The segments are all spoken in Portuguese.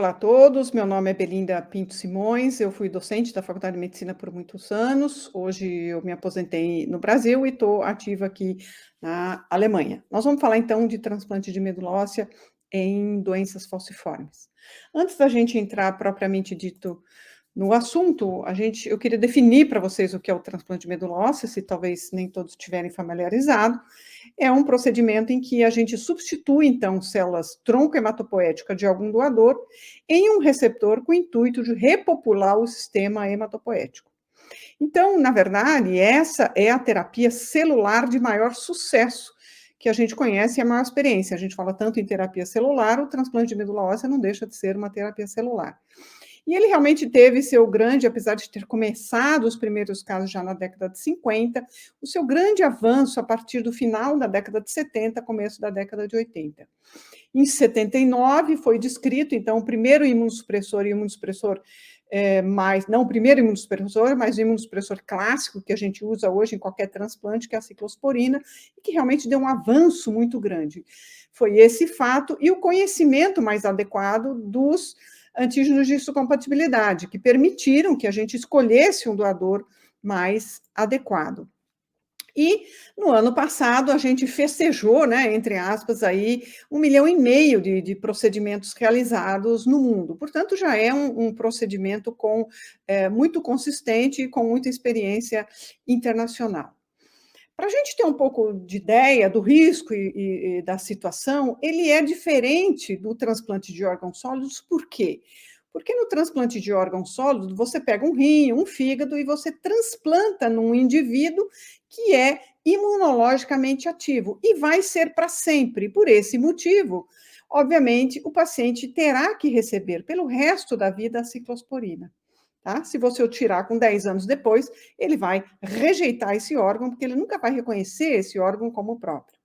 Olá a todos, meu nome é Belinda Pinto Simões, eu fui docente da Faculdade de Medicina por muitos anos, hoje eu me aposentei no Brasil e estou ativa aqui na Alemanha. Nós vamos falar então de transplante de medula óssea em doenças falciformes. Antes da gente entrar propriamente dito no assunto, eu queria definir para vocês o que é o transplante de medula óssea, se talvez nem todos estiverem familiarizados. É um procedimento em que a gente substitui, então, células tronco hematopoética de algum doador em um receptor com o intuito de repopular o sistema hematopoético. Então, na verdade, essa é a terapia celular de maior sucesso que a gente conhece e a maior experiência. A gente fala tanto em terapia celular, o transplante de medula óssea não deixa de ser uma terapia celular. E ele realmente teve seu grande, apesar de ter começado os primeiros casos já na década de 50, o seu grande avanço a partir do final da década de 70, começo da década de 80. Em 79 foi descrito, então, o primeiro imunossupressor não o primeiro imunossupressor, mas o imunossupressor clássico que a gente usa hoje em qualquer transplante, que é a ciclosporina, e que realmente deu um avanço muito grande. Foi esse fato e o conhecimento mais adequado dos antígenos de histocompatibilidade, que permitiram que a gente escolhesse um doador mais adequado. E no ano passado a gente festejou, né, entre aspas, aí 1,5 milhão de procedimentos realizados no mundo. Portanto, já é um procedimento muito consistente e com muita experiência internacional. Para a gente ter um pouco de ideia do risco e da situação, ele é diferente do transplante de órgãos sólidos, por quê? Porque no transplante de órgão sólido, você pega um rim, um fígado e você transplanta num indivíduo que é imunologicamente ativo e vai ser para sempre. Por esse motivo, obviamente, o paciente terá que receber pelo resto da vida a ciclosporina. Tá? Se você o tirar com 10 anos depois, ele vai rejeitar esse órgão, porque ele nunca vai reconhecer esse órgão como próprio.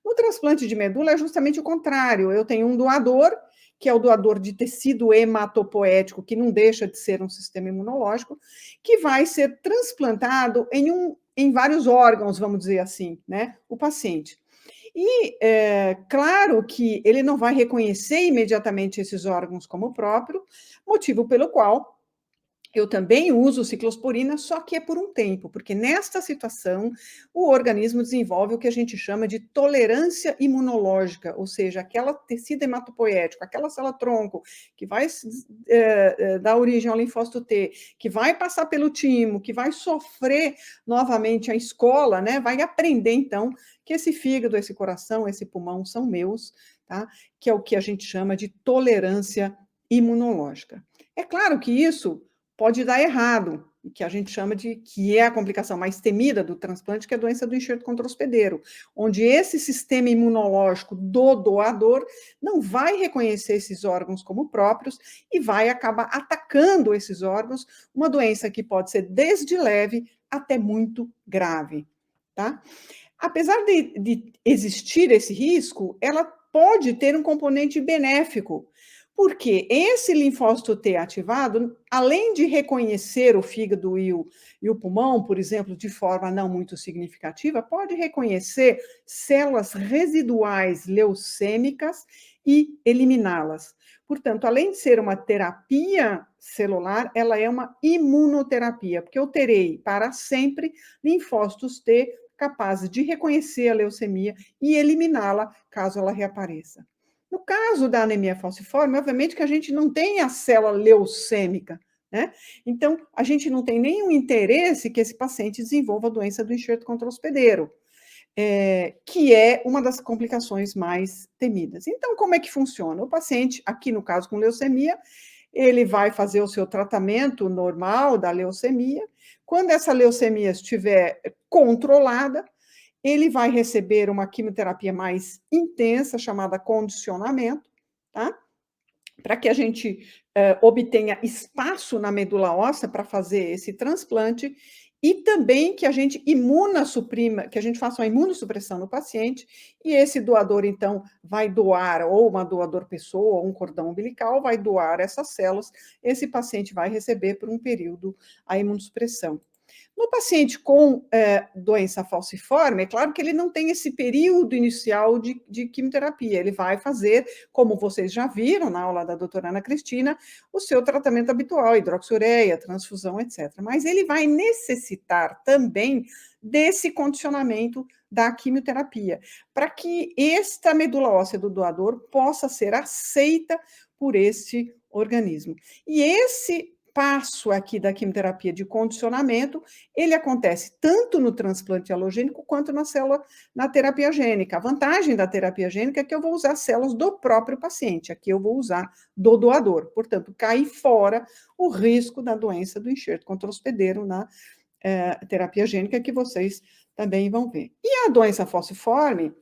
No transplante de medula é justamente o contrário. Eu tenho um doador, que é o doador de tecido hematopoético, que não deixa de ser um sistema imunológico, que vai ser transplantado em vários órgãos, vamos dizer assim, né? O paciente. E claro que ele não vai reconhecer imediatamente esses órgãos como próprio, motivo pelo qual eu também uso ciclosporina, só que é por um tempo, porque nesta situação o organismo desenvolve o que a gente chama de tolerância imunológica, ou seja, aquela tecido hematopoético, aquela célula-tronco que vai dar origem ao linfócito T, que vai passar pelo timo, que vai sofrer novamente a escola, né? Vai aprender, então, que esse fígado, esse coração, esse pulmão são meus, tá? Que é o que a gente chama de tolerância imunológica. É claro que isso pode dar errado, que a gente chama que é a complicação mais temida do transplante, que é a doença do enxerto contra-hospedeiro, onde esse sistema imunológico do doador não vai reconhecer esses órgãos como próprios e vai acabar atacando esses órgãos, uma doença que pode ser desde leve até muito grave, tá? Apesar de existir esse risco, ela pode ter um componente benéfico, porque esse linfócito T ativado, além de reconhecer o fígado e o pulmão, por exemplo, de forma não muito significativa, pode reconhecer células residuais leucêmicas e eliminá-las. Portanto, além de ser uma terapia celular, ela é uma imunoterapia, porque eu terei para sempre linfócitos T capazes de reconhecer a leucemia e eliminá-la caso ela reapareça. No caso da anemia falciforme, obviamente que a gente não tem a célula leucêmica, né? Então, a gente não tem nenhum interesse que esse paciente desenvolva a doença do enxerto contra-hospedeiro, que é uma das complicações mais temidas. Então, como é que funciona? O paciente, aqui no caso com leucemia, ele vai fazer o seu tratamento normal da leucemia. Quando essa leucemia estiver controlada, ele vai receber uma quimioterapia mais intensa, chamada condicionamento, tá? Para que a gente obtenha espaço na medula óssea para fazer esse transplante e também que a gente imunossuprima, que a gente faça uma imunossupressão no paciente e esse doador, então, vai doar, ou uma doador pessoa, ou um cordão umbilical, vai doar essas células, esse paciente vai receber por um período a imunossupressão. No paciente com doença falciforme, é claro que ele não tem esse período inicial de quimioterapia, ele vai fazer, como vocês já viram na aula da doutora Ana Cristina, o seu tratamento habitual, hidroxiureia, transfusão, etc. Mas ele vai necessitar também desse condicionamento da quimioterapia, para que esta medula óssea do doador possa ser aceita por este organismo. E esse passo aqui da quimioterapia de condicionamento, ele acontece tanto no transplante halogênico quanto na terapia gênica. A vantagem da terapia gênica é que eu vou usar células do próprio paciente, aqui eu vou usar do doador. Portanto, cai fora o risco da doença do enxerto contra-hospedeiro na terapia gênica, que vocês também vão ver. E a doença falciforme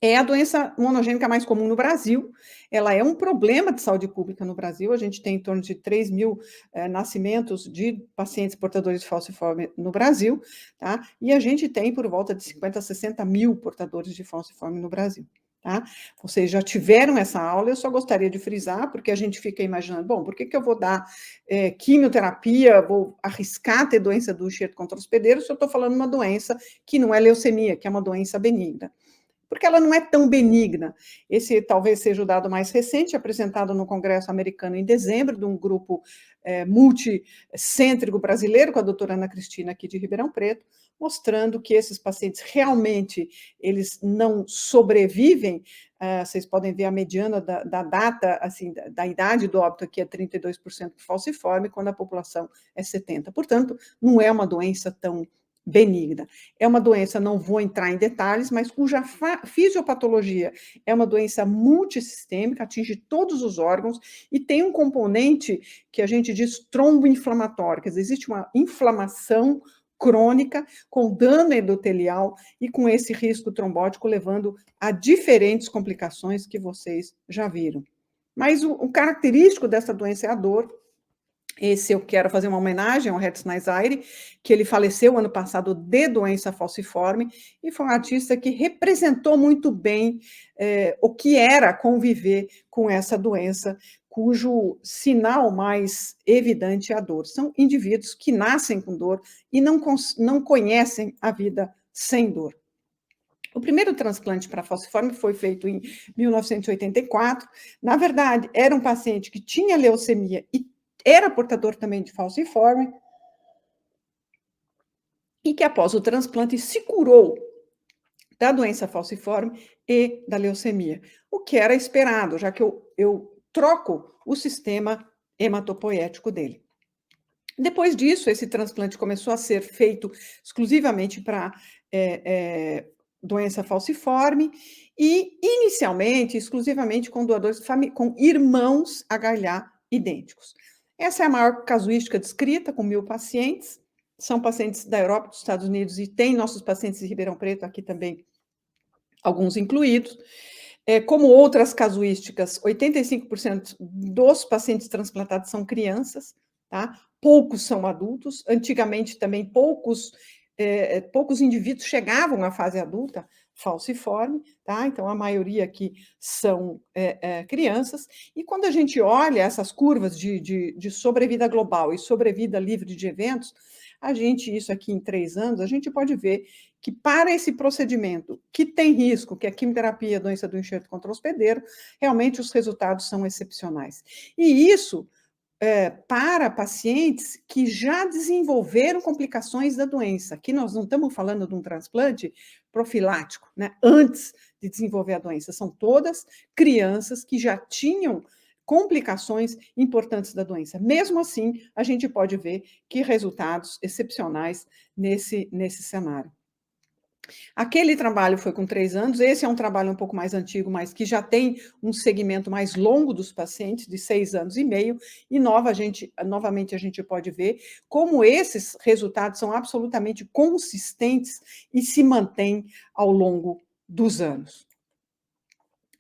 é a doença monogênica mais comum no Brasil. Ela é um problema de saúde pública no Brasil. A gente tem em torno de 3 mil nascimentos de pacientes portadores de falciforme no Brasil, tá? E a gente tem por volta de 50 a 60 mil portadores de falciforme no Brasil. Tá? Vocês já tiveram essa aula, eu só gostaria de frisar, porque a gente fica imaginando, bom, por que eu vou dar quimioterapia, vou arriscar ter doença do enxerto contra-hospedeiro se eu estou falando de uma doença que não é leucemia, que é uma doença benigna? Porque ela não é tão benigna. Esse talvez seja o dado mais recente, apresentado no Congresso americano em dezembro, de um grupo multicêntrico brasileiro, com a doutora Ana Cristina aqui de Ribeirão Preto, mostrando que esses pacientes realmente eles não sobrevivem. Vocês podem ver a mediana da data, assim, da idade do óbito aqui é 32% falciforme, quando a população é 70%. Portanto, não é uma doença tão benigna. É uma doença, não vou entrar em detalhes, mas cuja fisiopatologia é uma doença multissistêmica, atinge todos os órgãos e tem um componente que a gente diz tromboinflamatório, quer dizer, existe uma inflamação crônica com dano endotelial e com esse risco trombótico levando a diferentes complicações que vocês já viram. Mas o característico dessa doença é a dor. Esse eu quero fazer uma homenagem ao Hertz Nazaire, que ele faleceu ano passado de doença falciforme, e foi um artista que representou muito bem o que era conviver com essa doença, cujo sinal mais evidente é a dor. São indivíduos que nascem com dor e não conhecem a vida sem dor. O primeiro transplante para falciforme foi feito em 1984. Na verdade, era um paciente que tinha leucemia e era portador também de falciforme, e que após o transplante se curou da doença falciforme e da leucemia, o que era esperado, já que eu troco o sistema hematopoético dele. Depois disso, esse transplante começou a ser feito exclusivamente para doença falciforme e, inicialmente, exclusivamente com doadores com irmãos HLA idênticos. Essa é a maior casuística descrita, com 1.000 pacientes. São pacientes da Europa, dos Estados Unidos, e tem nossos pacientes de Ribeirão Preto aqui também, alguns incluídos. Como outras casuísticas, 85% dos pacientes transplantados são crianças, tá? Poucos são adultos. Antigamente também poucos indivíduos chegavam à fase adulta falciforme, tá? Então a maioria aqui são crianças. E quando a gente olha essas curvas de sobrevida global e sobrevida livre de eventos, isso aqui em 3 anos, a gente pode ver que para esse procedimento que tem risco, que é a quimioterapia, a doença do enxerto contra-hospedeiro, realmente os resultados são excepcionais. E isso para pacientes que já desenvolveram complicações da doença. Aqui nós não estamos falando de um transplante profilático, né? Antes de desenvolver a doença. São todas crianças que já tinham complicações importantes da doença. Mesmo assim, a gente pode ver que resultados excepcionais nesse cenário. Aquele trabalho foi com 3 anos, esse é um trabalho um pouco mais antigo, mas que já tem um segmento mais longo dos pacientes, de 6 anos e meio, e novamente a gente pode ver como esses resultados são absolutamente consistentes e se mantêm ao longo dos anos.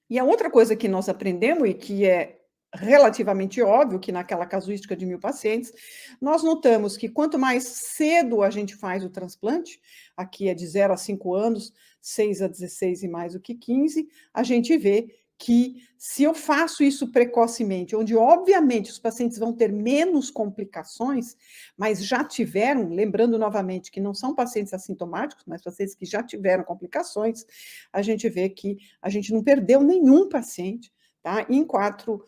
E a outra coisa que nós aprendemos, e que é relativamente óbvio, que naquela casuística de 1.000 pacientes, nós notamos que quanto mais cedo a gente faz o transplante, aqui é de 0 a 5 anos, 6 a 16 e mais do que 15, a gente vê que se eu faço isso precocemente, onde obviamente os pacientes vão ter menos complicações, mas já tiveram, lembrando novamente que não são pacientes assintomáticos, mas pacientes que já tiveram complicações, a gente vê que a gente não perdeu nenhum paciente, tá? Em 4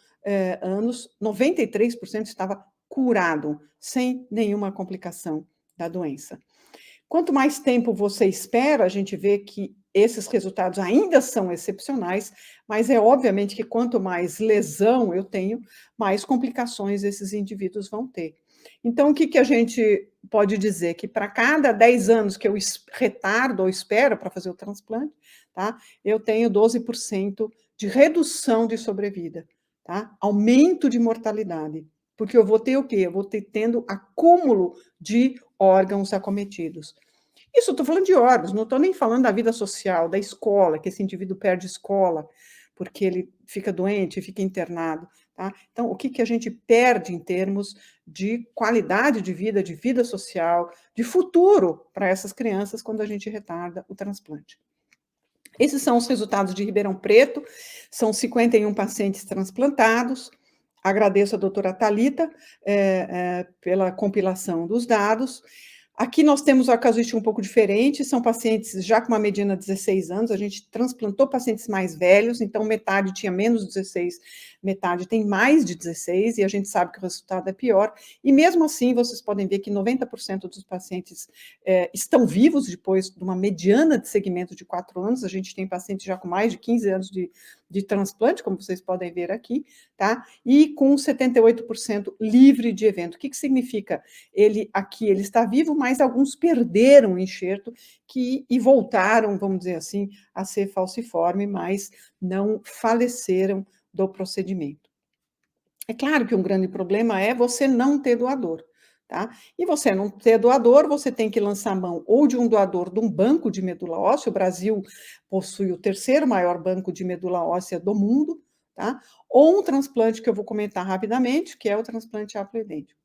anos, 93% estava curado, sem nenhuma complicação da doença. Quanto mais tempo você espera, a gente vê que esses resultados ainda são excepcionais, mas é obviamente que quanto mais lesão eu tenho, mais complicações esses indivíduos vão ter. Então, o que a gente pode dizer? Que para cada 10 anos que eu retardo ou espero para fazer o transplante, tá? Eu tenho 12% de redução de sobrevida, tá? Aumento de mortalidade. Porque eu vou ter o quê? Eu vou ter tendo acúmulo de órgãos acometidos. Isso, estou falando de órgãos, não estou nem falando da vida social, da escola, que esse indivíduo perde escola, porque ele fica doente, fica internado. Tá? Então, o que a gente perde em termos de qualidade de vida social, de futuro para essas crianças quando a gente retarda o transplante? Esses são os resultados de Ribeirão Preto, são 51 pacientes transplantados. Agradeço a doutora Thalita pela compilação dos dados. Aqui nós temos uma casuística um pouco diferente, são pacientes já com uma mediana de 16 anos, a gente transplantou pacientes mais velhos, então metade tinha menos de 16, metade tem mais de 16, e a gente sabe que o resultado é pior, e mesmo assim vocês podem ver que 90% dos pacientes estão vivos depois de uma mediana de segmento de 4 anos, a gente tem pacientes já com mais de 15 anos de transplante, como vocês podem ver aqui, tá? E com 78% livre de evento. O que significa? Ele está vivo, mas alguns perderam o enxerto e voltaram, vamos dizer assim, a ser falciforme, mas não faleceram do procedimento. É claro que um grande problema é você não ter doador. Tá? E você não ter doador, você tem que lançar mão ou de um doador de um banco de medula óssea, o Brasil possui o 3º maior banco de medula óssea do mundo, tá? Ou um transplante que eu vou comentar rapidamente, que é o transplante haploidêntico.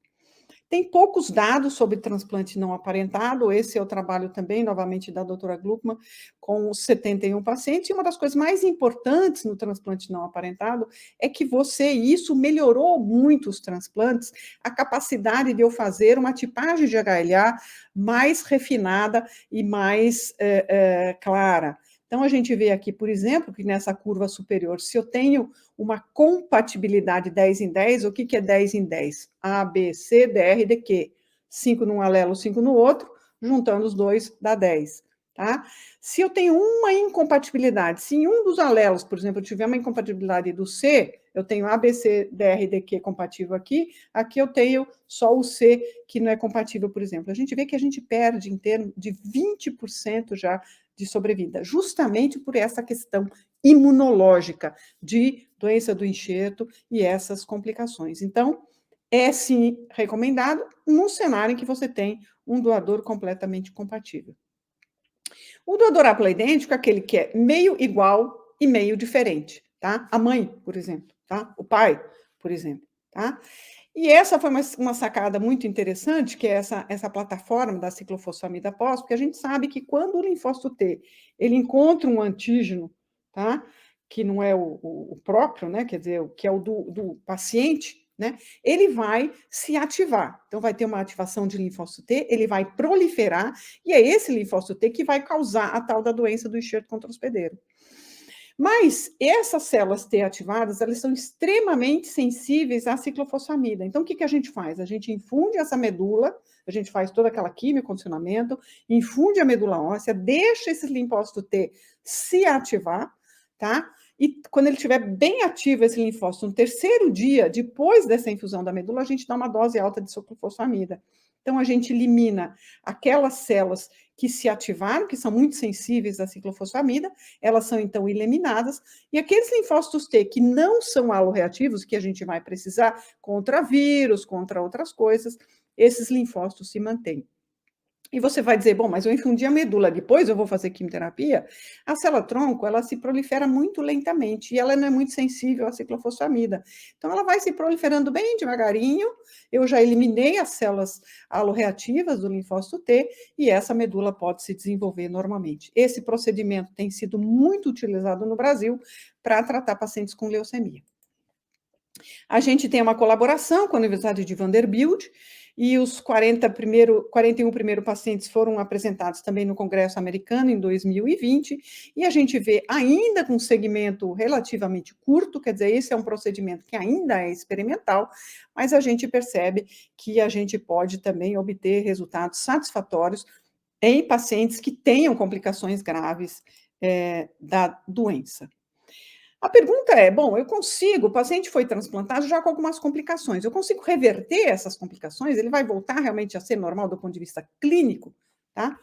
Tem poucos dados sobre transplante não aparentado, esse é o trabalho também, novamente, da doutora Gluckman, com os 71 pacientes, e uma das coisas mais importantes no transplante não aparentado é que isso melhorou muito os transplantes, a capacidade de eu fazer uma tipagem de HLA mais refinada e mais clara. Então, a gente vê aqui, por exemplo, que nessa curva superior, se eu tenho uma compatibilidade 10 em 10, o que é 10 em 10? A, B, C, DR, DQ. 5 num alelo, 5 no outro, juntando os dois dá 10. Tá? Se eu tenho uma incompatibilidade, se em um dos alelos, por exemplo, eu tiver uma incompatibilidade do C, eu tenho A, B, C, DR, DQ compatível aqui eu tenho só o C que não é compatível, por exemplo. A gente vê que a gente perde em termos de 20% já de sobrevida, justamente por essa questão imunológica de doença do enxerto e essas complicações. Então, é sim recomendado num cenário em que você tem um doador completamente compatível. O doador haploidêntico é aquele que é meio igual e meio diferente, tá? A mãe, por exemplo, tá? O pai, por exemplo, tá? E essa foi uma sacada muito interessante, que é essa plataforma da ciclofosfamida pós, porque a gente sabe que quando o linfócito T ele encontra um antígeno, tá? Que não é o próprio, né? Quer dizer, que é o do paciente, né? Ele vai se ativar. Então, vai ter uma ativação de linfócito T, ele vai proliferar, e é esse linfócito T que vai causar a tal da doença do enxerto contra hospedeiro. Mas essas células T ativadas, elas são extremamente sensíveis à ciclofosfamida. Então, o que a gente faz? A gente infunde essa medula, a gente faz toda aquela quimiocondicionamento, infunde a medula óssea, deixa esse linfócito T se ativar, tá? E quando ele estiver bem ativo, esse linfócito, no 3º dia, depois dessa infusão da medula, a gente dá uma dose alta de ciclofosfamida. Então, a gente elimina aquelas células que se ativaram, que são muito sensíveis à ciclofosfamida, elas são, então, eliminadas, e aqueles linfócitos T que não são aloreativos, que a gente vai precisar contra vírus, contra outras coisas, esses linfócitos se mantêm. E você vai dizer: "Bom, mas eu infundi a medula, depois eu vou fazer quimioterapia?". A célula-tronco, ela se prolifera muito lentamente e ela não é muito sensível à ciclofosfamida. Então ela vai se proliferando bem devagarinho, eu já eliminei as células aloreativas do linfócito T e essa medula pode se desenvolver normalmente. Esse procedimento tem sido muito utilizado no Brasil para tratar pacientes com leucemia. A gente tem uma colaboração com a Universidade de Vanderbilt e os 41 primeiros pacientes foram apresentados também no Congresso Americano em 2020, e a gente vê ainda com um segmento relativamente curto, quer dizer, esse é um procedimento que ainda é experimental, mas a gente percebe que a gente pode também obter resultados satisfatórios em pacientes que tenham complicações graves da doença. A pergunta é: bom, eu consigo, o paciente foi transplantado já com algumas complicações, eu consigo reverter essas complicações? Ele vai voltar realmente a ser normal do ponto de vista clínico? Tá?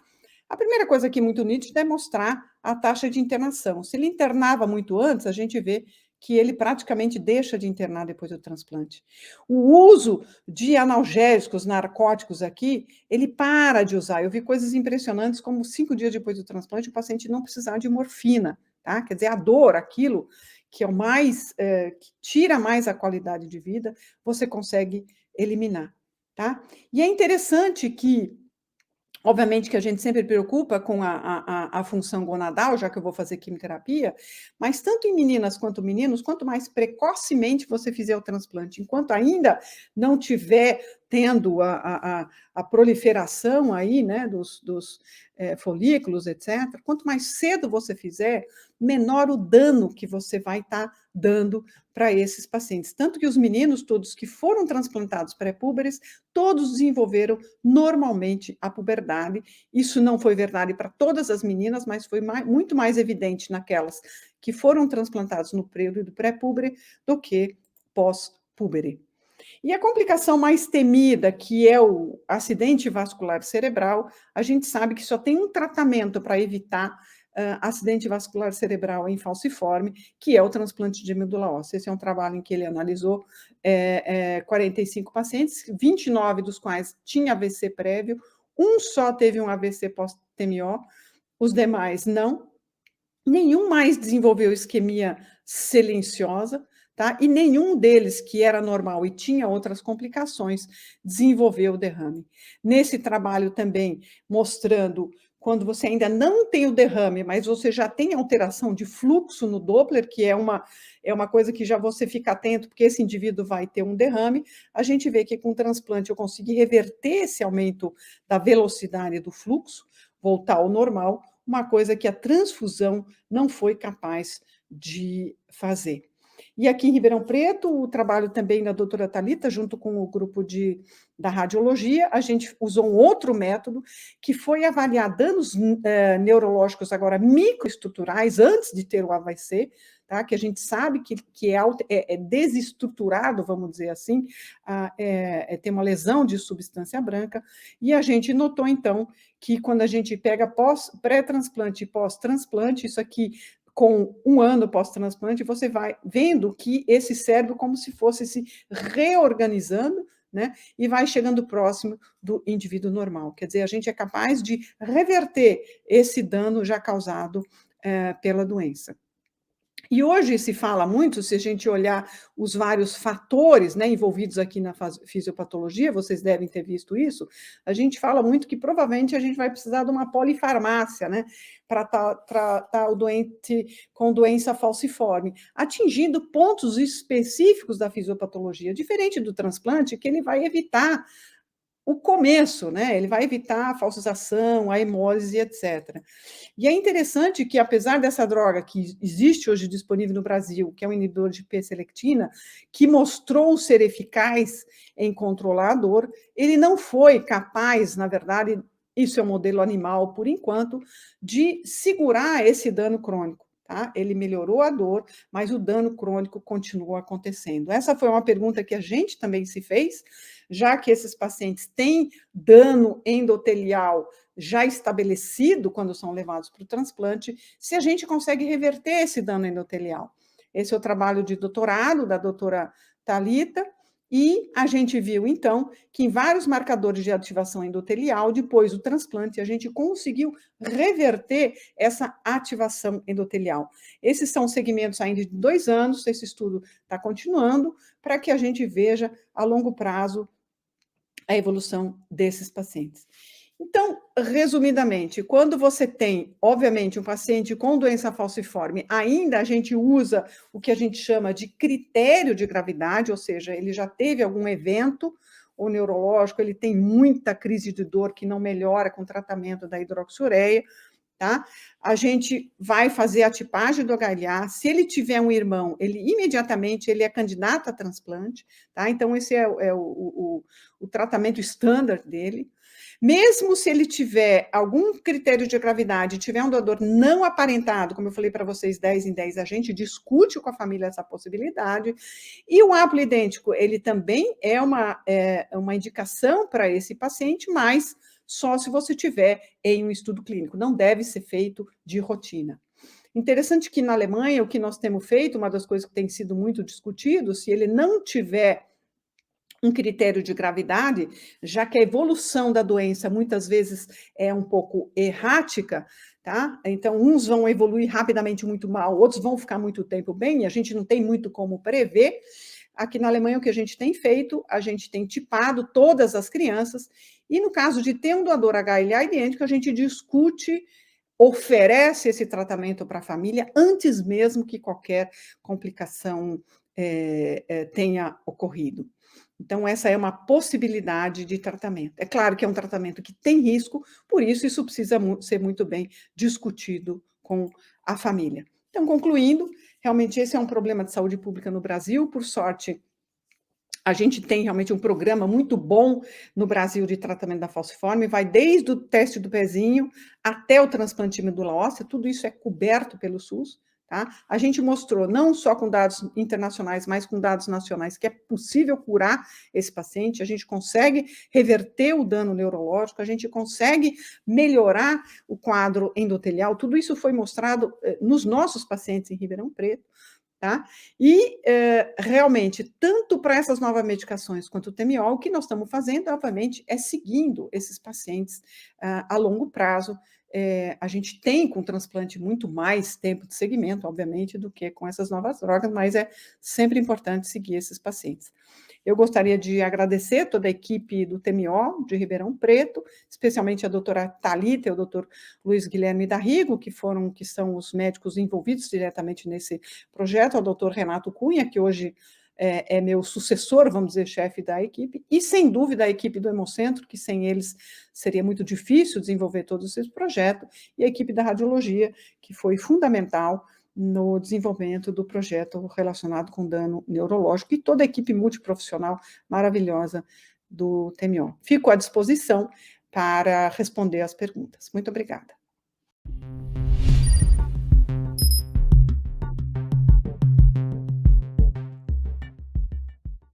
A primeira coisa aqui muito nítida é mostrar a taxa de internação. Se ele internava muito antes, a gente vê que ele praticamente deixa de internar depois do transplante. O uso de analgésicos, narcóticos aqui, ele para de usar. Eu vi coisas impressionantes, como 5 dias depois do transplante, o paciente não precisar de morfina. Tá? Quer dizer, a dor, aquilo que é o mais, que tira mais a qualidade de vida, você consegue eliminar. Tá? E é interessante que obviamente que a gente sempre preocupa com a função gonadal, já que eu vou fazer quimioterapia, mas tanto em meninas quanto meninos, quanto mais precocemente você fizer o transplante, enquanto ainda não tiver tendo a proliferação aí, né, dos folículos, etc., quanto mais cedo você fizer, menor o dano que você vai estar dando para esses pacientes. Tanto que os meninos todos que foram transplantados pré-púberes, todos desenvolveram normalmente a puberdade. Isso não foi verdade para todas as meninas, mas foi muito mais evidente naquelas que foram transplantadas no período pré-púbere do que pós-púbere. E a complicação mais temida, que é o acidente vascular cerebral, a gente sabe que só tem um tratamento para evitar acidente vascular cerebral em falciforme, que é o transplante de medula óssea. Esse é um trabalho em que ele analisou 45 pacientes, 29 dos quais tinha AVC prévio, um só teve um AVC pós-TMO, os demais não. Nenhum mais desenvolveu isquemia silenciosa, tá? E nenhum deles que era normal e tinha outras complicações desenvolveu derrame. Nesse trabalho também mostrando quando você ainda não tem o derrame, mas você já tem alteração de fluxo no Doppler, que é uma coisa que já você fica atento, porque esse indivíduo vai ter um derrame, a gente vê que com transplante eu consegui reverter esse aumento da velocidade do fluxo, voltar ao normal, uma coisa que a transfusão não foi capaz de fazer. E aqui em Ribeirão Preto, o trabalho também da doutora Thalita, junto com o grupo da radiologia, a gente usou um outro método, que foi avaliar danos neurológicos agora microestruturais, antes de ter o AVC, tá? Que a gente sabe que é desestruturado, vamos dizer assim, tem uma lesão de substância branca, e a gente notou, então, que quando a gente pega pré-transplante e pós-transplante, isso aqui com um ano pós-transplante, você vai vendo que esse cérebro como se fosse se reorganizando, né, e vai chegando próximo do indivíduo normal. Quer dizer, a gente é capaz de reverter esse dano já causado pela doença. E hoje se fala muito, se a gente olhar os vários fatores, né, envolvidos aqui na fisiopatologia, vocês devem ter visto isso, a gente fala muito que provavelmente a gente vai precisar de uma polifarmácia, né, para tratar o doente com doença falciforme, atingindo pontos específicos da fisiopatologia, diferente do transplante, que ele vai evitar o começo, né? Ele vai evitar a falsização, a hemólise, etc. E é interessante que, apesar dessa droga que existe hoje disponível no Brasil, que é um inibidor de P-selectina, que mostrou ser eficaz em controlar a dor, ele não foi capaz, na verdade, isso é um modelo animal por enquanto, de segurar esse dano crônico. Tá? Ele melhorou a dor, mas o dano crônico continuou acontecendo. Essa foi uma pergunta que a gente também se fez, já que esses pacientes têm dano endotelial já estabelecido quando são levados para o transplante, se a gente consegue reverter esse dano endotelial. Esse é o trabalho de doutorado da doutora Thalita, E a gente viu, então, que em vários marcadores de ativação endotelial, depois do transplante, a gente conseguiu reverter essa ativação endotelial. Esses são segmentos ainda de 2 anos, esse estudo está continuando, para que a gente veja a longo prazo a evolução desses pacientes. Então, resumidamente, quando você tem, obviamente, um paciente com doença falciforme, ainda a gente usa o que a gente chama de critério de gravidade, ou seja, ele já teve algum evento ou neurológico, ele tem muita crise de dor que não melhora com o tratamento da hidroxiureia, tá? A gente vai fazer a tipagem do HLA. Se ele tiver um irmão, ele imediatamente ele é candidato a transplante, tá? Então, esse é o tratamento standard dele. Mesmo se ele tiver algum critério de gravidade, tiver um doador não aparentado, como eu falei para vocês, 10 em 10, a gente discute com a família essa possibilidade. E o haplo idêntico, ele também é uma indicação para esse paciente, mas só se você tiver em um estudo clínico, não deve ser feito de rotina. Interessante que na Alemanha, o que nós temos feito, uma das coisas que tem sido muito discutido, se ele não tiver um critério de gravidade, já que a evolução da doença muitas vezes é um pouco errática, tá? Então, uns vão evoluir rapidamente muito mal, outros vão ficar muito tempo bem, e a gente não tem muito como prever. Aqui na Alemanha, o que a gente tem feito, a gente tem tipado todas as crianças, e no caso de ter um doador HLA idêntico, a gente discute, oferece esse tratamento para a família antes mesmo que qualquer complicação tenha ocorrido. Então, essa é uma possibilidade de tratamento. É claro que é um tratamento que tem risco, por isso precisa ser muito bem discutido com a família. Então, concluindo, realmente esse é um problema de saúde pública no Brasil. Por sorte, a gente tem realmente um programa muito bom no Brasil de tratamento da falciforme, vai desde o teste do pezinho até o transplante de medula óssea, tudo isso é coberto pelo SUS. Tá? A gente mostrou, não só com dados internacionais, mas com dados nacionais, que é possível curar esse paciente, a gente consegue reverter o dano neurológico, a gente consegue melhorar o quadro endotelial, tudo isso foi mostrado nos nossos pacientes em Ribeirão Preto. Tá? E, realmente, tanto para essas novas medicações quanto o TMO, o que nós estamos fazendo, obviamente, é seguindo esses pacientes a longo prazo. A gente tem com o transplante muito mais tempo de seguimento, obviamente, do que com essas novas drogas, mas é sempre importante seguir esses pacientes. Eu gostaria de agradecer toda a equipe do TMO de Ribeirão Preto, especialmente a doutora Thalita e o doutor Luiz Guilherme Darrigo, que são os médicos envolvidos diretamente nesse projeto, ao doutor Renato Cunha, que hoje é meu sucessor, vamos dizer, chefe da equipe, e sem dúvida a equipe do Hemocentro, que sem eles seria muito difícil desenvolver todos esses projetos, e a equipe da radiologia, que foi fundamental no desenvolvimento do projeto relacionado com dano neurológico, e toda a equipe multiprofissional maravilhosa do TMO. Fico à disposição para responder as perguntas. Muito obrigada.